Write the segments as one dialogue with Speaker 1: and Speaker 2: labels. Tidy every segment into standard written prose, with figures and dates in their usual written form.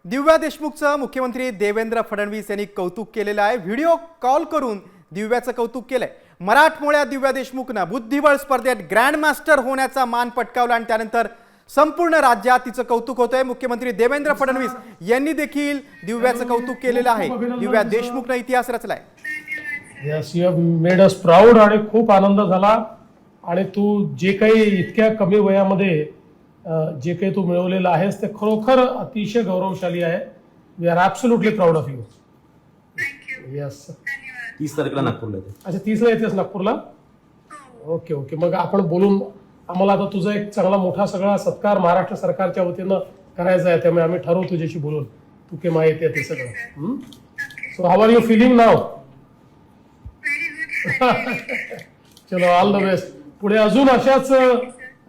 Speaker 1: दिव्या देशमुखचं मुख्यमंत्री देवेंद्र फडणवीस यांनी कौतुक केलेलं आहे। व्हिडिओ कॉल करून दिव्याचं कौतुक केलंय। मराठमोळ्या दिव्या देशमुखनं बुद्धिबळ स्पर्धेत ग्रँडमास्टर होण्याचा मान पटकावला आणि त्यानंतर संपूर्ण राज्यात तिचं कौतुक होतंय। मुख्यमंत्री देवेंद्र फडणवीस यांनी देखील दिव्याचं कौतुक केलेलं आहे। दिव्या देशमुखनं इतिहास रचलाय।
Speaker 2: Yes, you have made us proud आणि खूप आनंद झाला। आणि तू जे काही इतक्या कमी वयामध्ये जे काही तू मिळवलेलं आहेस ते खरोखर अतिशय गौरवशाली आहे। We are absolutely proud of you. Yes,
Speaker 3: 30 तारखेला नागपूरला येते।
Speaker 2: अच्छा, 30ला येतेस नागपूरला? ओके ओके, मग आपण बोलून आम्हाला आता तुझा एक चांगला मोठा सगळा सत्कार महाराष्ट्र सरकारच्या वतीनं करायचा आहे, त्यामुळे आम्ही ठरवू तुझ्याशी बोलून तू केव्हा येते ते सगळं। So how are you feeling now? चलो, ऑल द बेस्ट। पुढे अजून अशाच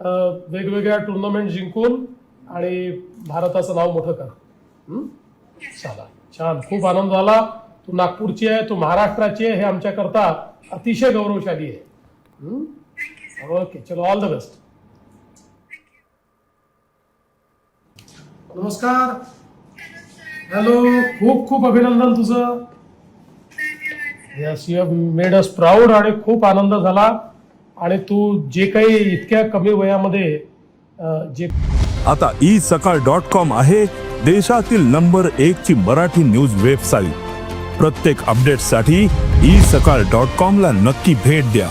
Speaker 2: वेगवेगळ्या टुर्नामेंट जिंकून आणि भारताचं नाव मोठं कर। चला, छान, खूप आनंद झाला। तू नागपूरची आहे, तू महाराष्ट्राची आहे, हे आमच्याकरता अतिशय गौरवशाली आहे। ओके, चलो, ऑल द बेस्ट। नमस्कार, हॅलो, खूप खूप अभिनंदन तुझं। Yes, you have made us proud आणि खूप आनंद झाला। आणि तू जे काही इतक्या कमी वयामध्ये जे
Speaker 4: आता isakal.com आहे देशातील नंबर 1 ची मराठी न्यूज वेबसाईट। प्रत्येक अपडेटसाठी isakal.com ला नक्की भेट द्या।